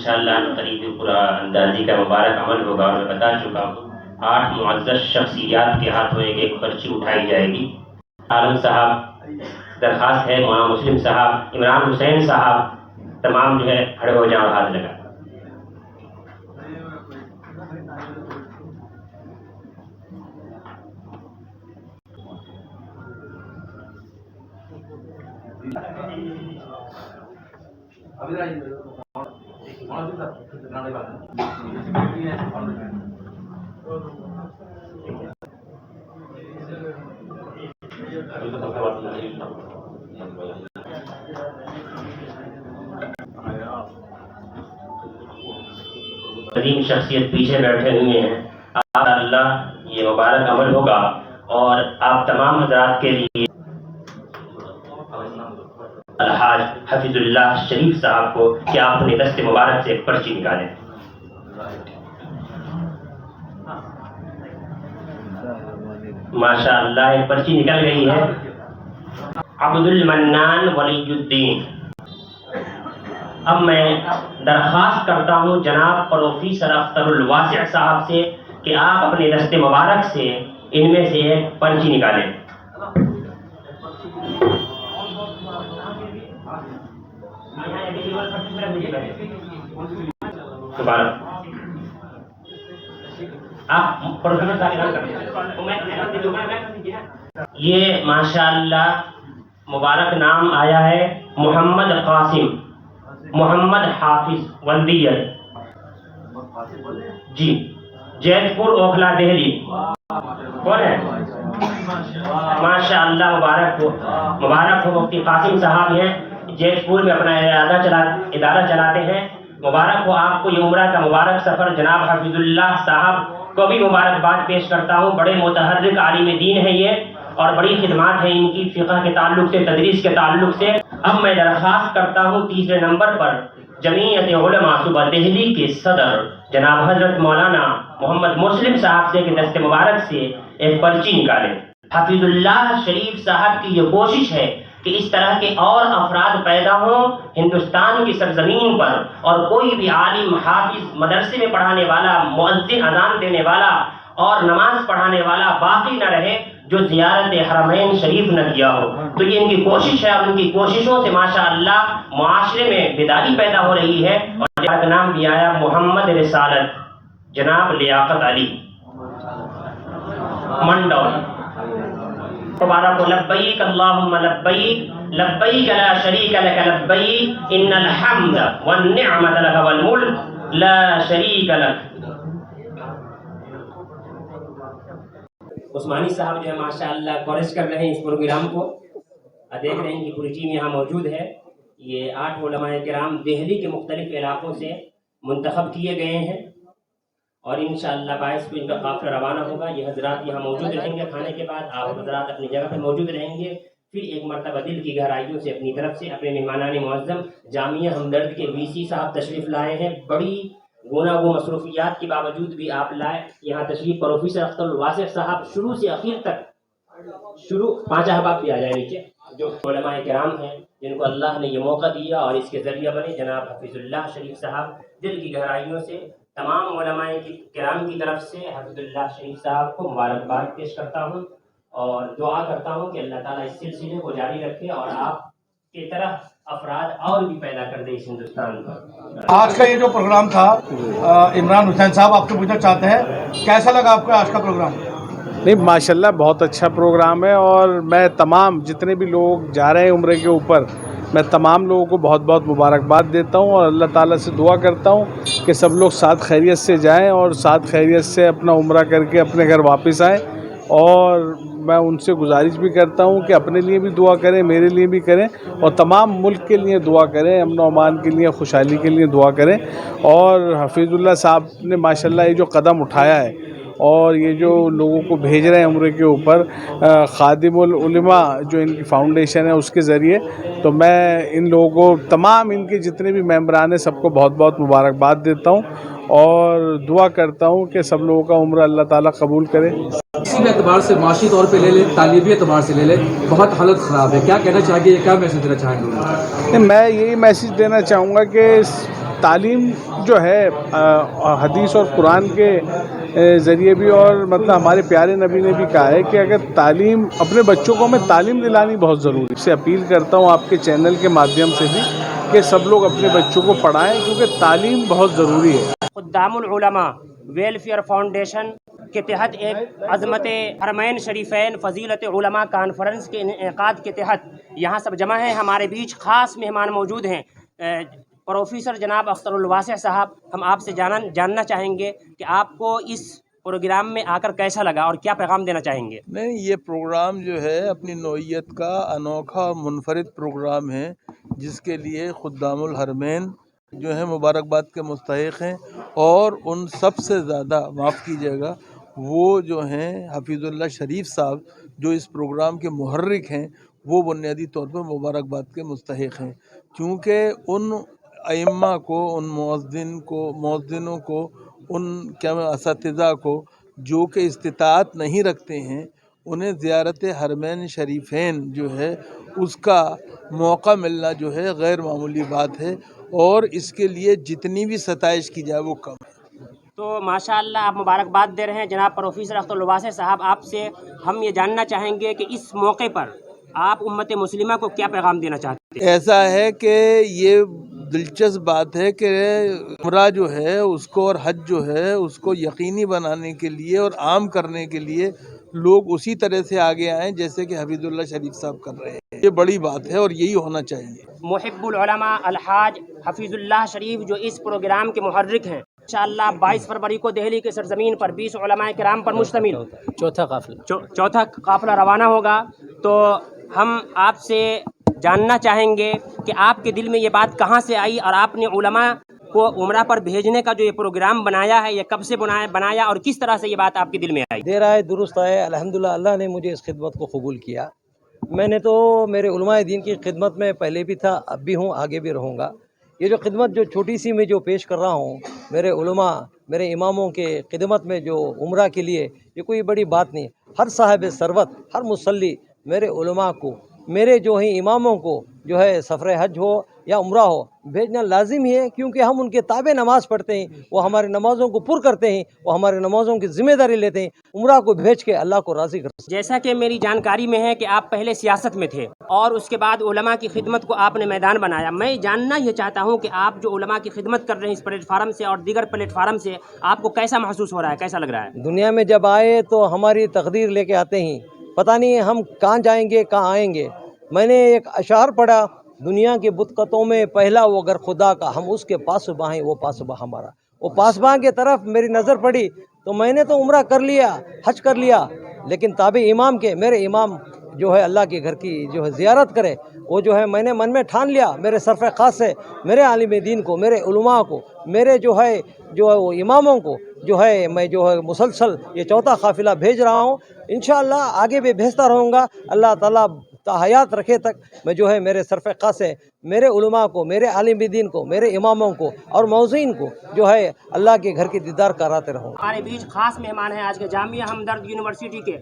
انشاءاللہ قریب پورا اندازی کا مبارک عمل ہوگا، اور میں بتا چکا ہوں 8 معزز شخصیات کے ہاتھوں ایک پرچی اٹھائی جائے گی۔ عالم صاحب درخواست ہے، مولانا مسلم صاحب، عمران حسین صاحب، تمام جو ہے کھڑے ہو جاؤ، ہاتھ لگا۔ عظیم شخصیت پیچھے بیٹھے ہوئے ہیں، آپ اللہ یہ مبارک عمل ہوگا، اور آپ تمام حضرات کے لیے الحاج حفیظ اللہ شریف صاحب کو کہ آپ اپنے دست مبارک سے ایک پرچی نکالیں۔ ماشاء اللہ ایک پرچی نکل گئی ہے، عبد المنان ولی الدین۔ اب میں درخواست کرتا ہوں جناب پروفیسر اختر الواسع صاحب سے کہ آپ اپنے دست مبارک سے ان میں سے ایک پرچی نکالیں۔ یہ ماشاءاللہ مبارک نام آیا ہے محمد قاسم محمد حافظ ولدیت، جی، جیت پور اوکھلا دہلی۔ کون ہے؟ ماشاءاللہ مبارک ہو، مفتی قاسم صاحب ہیں، جیت پور میں اپنا ادارہ چلاتے ہیں۔ مبارک ہو آپ کو یہ عمرہ کا مبارک سفر۔ جناب حفیظ اللہ صاحب کو بھی مبارکباد پیش کرتا ہوں، بڑے متحرک عالم دین ہے یہ، اور بڑی خدمات ہیں ان کی فقہ کے تعلق سے، تدریس کے تعلق سے۔ اب میں درخواست کرتا ہوں تیسرے نمبر پر جمعیت علماء صوبہ دہلی کے صدر جناب حضرت مولانا محمد مسلم صاحب سے کہ دست مبارک سے ایک پرچی نکالیں۔ حفیظ اللہ شریف صاحب کی یہ کوشش ہے کہ اس طرح کے اور افراد پیدا ہوں ہندوستان کی سرزمین پر، اور کوئی بھی عالم حافظ مدرسے میں پڑھانے والا، مؤذن اذان دینے والا اور نماز پڑھانے والا باقی نہ رہے جو زیارت حرمین شریف نہ کیا ہو۔ تو یہ ان کی کوشش ہے، اور ان کی کوششوں سے ماشاءاللہ معاشرے میں بیداری پیدا ہو رہی ہے۔ اور کا نام بھی آیا محمد رسالت جناب لیاقت علی منڈول۔ تبارک لبیک اللہم لبیک لبیک لا شریک لک لبیک ان الحمد والنعمت لک والملک لا شریک لک۔ عثمانی صاحب جو ہے ماشاءاللہ کوریج کر رہے ہیں اس پروگرام کو، دیکھ رہے ہیں کہ پوری ٹیم یہاں موجود ہے۔ یہ 8 علماء کرام دہلی کے مختلف علاقوں سے منتخب کیے گئے ہیں، اور انشاءاللہ باعث کو ان کا قافلہ روانہ ہوگا۔ یہ حضرات یہاں موجود رہیں گے، کھانے کے بعد آپ حضرات اپنی جگہ پہ موجود رہیں گے۔ پھر ایک مرتبہ دل کی گہرائیوں سے اپنی طرف سے اپنے مہمانان معظم جامعہ ہمدرد کے وی صاحب تشریف لائے ہیں، بڑی گونا وہ مصروفیات کے باوجود بھی آپ لائے یہاں تشریف۔ پروفیسر اختر الواسع صاحب شروع سے اخیر تک، 5 احباب بھی آ جائیں نیچے، جو علماء کرام ہیں جن کو اللہ نے یہ موقع دیا اور اس کے ذریعہ بنے۔ جناب حفیظ اللہ شریف صاحب دل کی گہرائیوں سے تمام علماء کرام کی طرف سے حفیظ اللہ شریف صاحب کو مبارکباد پیش کرتا ہوں، اور دعا کرتا ہوں کہ اللہ تعالیٰ اس سلسلے کو جاری رکھے اور آپ کی طرح افراد اور بھی پیدا کر دے اس ہندوستان پر۔ آج کا یہ جو پروگرام تھا، عمران حسین صاحب آپ سے پوچھنا چاہتے ہیں کیسا لگا آپ کا آج کا پروگرام؟ نہیں ماشاءاللہ بہت اچھا پروگرام ہے، اور میں تمام جتنے بھی لوگ جا رہے ہیں عمرے کے اوپر، میں تمام لوگوں کو بہت بہت مبارکباد دیتا ہوں، اور اللہ تعالیٰ سے دعا کرتا ہوں کہ سب لوگ ساتھ خیریت سے جائیں اور ساتھ خیریت سے اپنا عمرہ کر کے اپنے گھر واپس آئیں۔ اور میں ان سے گزارش بھی کرتا ہوں کہ اپنے لیے بھی دعا کریں، میرے لیے بھی کریں، اور تمام ملک کے لیے دعا کریں، امن و امان کے لیے، خوشحالی کے لیے دعا کریں۔ اور حفیظ اللہ صاحب نے ماشاءاللہ یہ جو قدم اٹھایا ہے، اور یہ جو لوگوں کو بھیج رہے ہیں عمرے کے اوپر، خادم العلماء جو ان کی فاؤنڈیشن ہے اس کے ذریعے، تو میں ان لوگوں کو، تمام ان کے جتنے بھی ممبران ہیں، سب کو بہت بہت مبارکباد دیتا ہوں، اور دعا کرتا ہوں کہ سب لوگوں کا عمرہ اللہ تعالیٰ قبول کرے۔ کسی بھی اعتبار سے، معاشی طور پہ لے لیں، تعلیمی اعتبار سے لے لیں، بہت حالت خراب ہے، کیا کہنا چاہیں گے، کیا میسج دینا چاہیں گے؟ میں یہی میسج دینا چاہوں گا کہ تعلیم جو ہے حدیث اور قرآن کے ذریعے بھی، اور مطلب ہمارے پیارے نبی نے بھی کہا ہے کہ اگر تعلیم اپنے بچوں کو ہمیں تعلیم دلانی بہت ضروری ہے. اس سے اپیل کرتا ہوں آپ کے چینل کے مادھیم سے بھی کہ سب لوگ اپنے بچوں کو پڑھائیں، کیونکہ تعلیم بہت ضروری ہے. خدام العلماء ویلفیئر فاؤنڈیشن کے تحت ایک عظمت حرمین شریفین فضیلت علماء کانفرنس کے انعقاد کے تحت یہاں سب جمع ہیں. ہمارے بیچ خاص مہمان موجود ہیں، پروفیسر جناب اختر الواسع صاحب. ہم آپ سے جاننا چاہیں گے کہ آپ کو اس پروگرام میں آ کر کیسا لگا اور کیا پیغام دینا چاہیں گے؟ نہیں، یہ پروگرام جو ہے اپنی نوعیت کا انوکھا اور منفرد پروگرام ہے، جس کے لیے خدام الحرمین جو ہیں مبارکباد کے مستحق ہیں، اور ان سب سے زیادہ معاف کیجیے گا وہ جو ہیں حفیظ اللہ شریف صاحب جو اس پروگرام کے محرک ہیں، وہ بنیادی طور پر مبارکباد کے مستحق ہیں، کیونکہ ان ائمہ کو، ان مؤذنوں کو، ان اساتذہ کو جو کہ استطاعت نہیں رکھتے ہیں، انہیں زیارت حرمین شریفین جو ہے اس کا موقع ملنا جو ہے غیر معمولی بات ہے، اور اس کے لیے جتنی بھی ستائش کی جائے وہ کم ہے. تو ماشاءاللہ آپ مبارکباد دے رہے ہیں. جناب پروفیسر اختر الواسع صاحب، آپ سے ہم یہ جاننا چاہیں گے کہ اس موقع پر آپ امت مسلمہ کو کیا پیغام دینا چاہتے ہیں؟ ایسا ہے کہ یہ دلچسپ بات ہے کہ عمرہ جو ہے اس کو اور حج جو ہے اس کو یقینی بنانے کے لیے اور عام کرنے کے لیے لوگ اسی طرح سے آگے آئیں جیسے کہ حفیظ اللہ شریف صاحب کر رہے ہیں. یہ بڑی بات ہے اور یہی ہونا چاہیے. محب العلماء الحاج حفیظ اللہ شریف جو اس پروگرام کے محرک ہیں، انشاءاللہ 22 فروری کو دہلی کے سرزمین پر 20 علماء کرام پر مشتمل چوتھا قافلہ روانہ ہوگا. تو ہم آپ سے جاننا چاہیں گے کہ آپ کے دل میں یہ بات کہاں سے آئی، اور آپ نے علماء کو عمرہ پر بھیجنے کا جو یہ پروگرام بنایا ہے، یہ کب سے بنایا اور کس طرح سے یہ بات آپ کے دل میں آئی؟ دیر آئے درست آئے، الحمدللہ اللہ نے مجھے اس خدمت کو قبول کیا. میں نے تو میرے علماء دین کی خدمت میں پہلے بھی تھا، اب بھی ہوں، آگے بھی رہوں گا. یہ جو خدمت جو چھوٹی سی میں جو پیش کر رہا ہوں میرے علماء، میرے اماموں کے خدمت میں، جو عمرہ کے لیے، یہ کوئی بڑی بات نہیں. ہر صاحب ثروت، ہر مصلی میرے علماء کو، میرے جو ہیں اماموں کو جو ہے سفر حج ہو یا عمرہ ہو بھیجنا لازم ہی ہے، کیونکہ ہم ان کے تابع نماز پڑھتے ہیں، وہ ہماری نمازوں کو پر کرتے ہیں، وہ ہماری نمازوں کی ذمہ داری لیتے ہیں. عمرہ کو بھیج کے اللہ کو راضی کرتے ہیں. جیسا کہ میری جانکاری میں ہے کہ آپ پہلے سیاست میں تھے اور اس کے بعد علماء کی خدمت کو آپ نے میدان بنایا. میں جاننا یہ چاہتا ہوں کہ آپ جو علماء کی خدمت کر رہے ہیں اس پلیٹ فارم سے اور دیگر پلیٹ فارم سے، آپ کو کیسا محسوس ہو رہا ہے، کیسا لگ رہا ہے؟ دنیا میں جب آئے تو ہماری تقدیر لے کے آتے ہیں، پتہ نہیں ہم کہاں جائیں گے، کہاں آئیں گے. میں نے ایک اشعار پڑھا، دنیا کے بتقتوں میں پہلا وہ اگر خدا کا، ہم اس کے پاسباں ہیں، وہ پاسباں ہمارا. وہ پاسباں کی طرف میری نظر پڑی تو میں نے تو عمرہ کر لیا، حج کر لیا، لیکن تابع امام کے، میرے امام جو ہے اللہ کے گھر کی جو ہے زیارت کرے، وہ جو ہے میں نے من میں ٹھان لیا. میرے صرف خاص سے میرے عالم دین کو، میرے علماء کو، میرے جو ہے وہ اماموں کو جو ہے میں جو ہے مسلسل یہ چوتھا قافلہ بھیج رہا ہوں. انشاءاللہ آگے بھی بھیجتا رہوں گا. اللہ تعالیٰ تا حیات رکھے تک میں جو ہے میرے صرف خاص ہے میرے علماء کو، میرے عالم دین کو، میرے اماموں کو اور موذین کو جو ہے اللہ کے گھر کی دیدار کراتے رہوں. ہمارے بیچ خاص مہمان ہیں آج کے جامعہ ہمدرد یونیورسٹی کے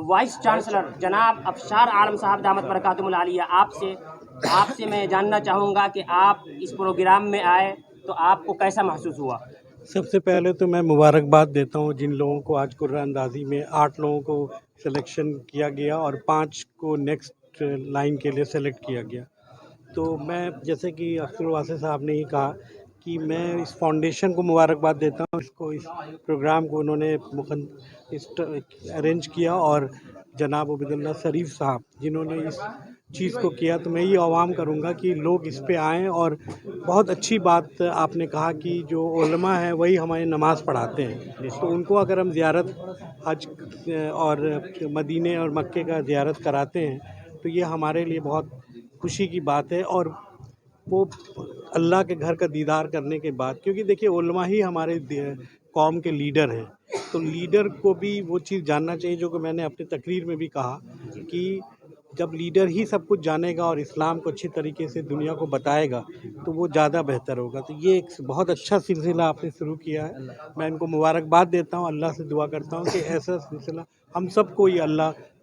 وائس چانسلر جناب افشار عالم صاحب دامت برکاتہم العالیہ. آپ سے میں جاننا چاہوں گا کہ آپ اس پروگرام میں آئے تو آپ کو کیسا محسوس ہوا؟ سب سے پہلے تو میں مبارکباد دیتا ہوں جن لوگوں کو آج قرعہ اندازی میں 8 لوگوں کو سلیکشن کیا گیا اور 5 کو نیکسٹ لائن کے لیے سلیکٹ کیا گیا. تو میں جیسے کہ اختر الواسع صاحب نے ہی کہا کہ میں اس فاؤنڈیشن کو مبارکباد دیتا ہوں. اس پروگرام کو انہوں نے ارینج کیا، اور جناب عبید اللہ شریف صاحب جنہوں نے اس چیز کو کیا. تو میں یہ عوام کروں گا کہ لوگ اس پہ آئیں. اور بہت اچھی بات آپ نے کہا کہ جو علماء ہیں وہی ہماری نماز پڑھاتے ہیں، تو ان کو اگر ہم زیارت حج اور مدینے اور مکے کا زیارت کراتے ہیں تو یہ ہمارے لیے بہت خوشی کی بات ہے. اور وہ اللہ کے گھر کا دیدار کرنے کے بعد، کیونکہ دیکھیے علماء ہی ہمارے قوم کے لیڈر ہیں، تو لیڈر کو بھی وہ چیز جاننا چاہیے جو کہ میں نے اپنی تقریر میں بھی کہا کہ جب لیڈر ہی سب کچھ جانے گا اور اسلام کو اچھی طریقے سے دنیا کو بتائے گا تو وہ زیادہ بہتر ہوگا. تو یہ ایک بہت اچھا سلسلہ آپ نے شروع کیا ہے. میں ان کو مبارکباد دیتا ہوں، اللہ سے دعا کرتا ہوں کہ ایسا سلسلہ ہم سب کو یہ اللہ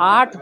8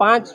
5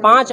5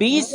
20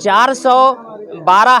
412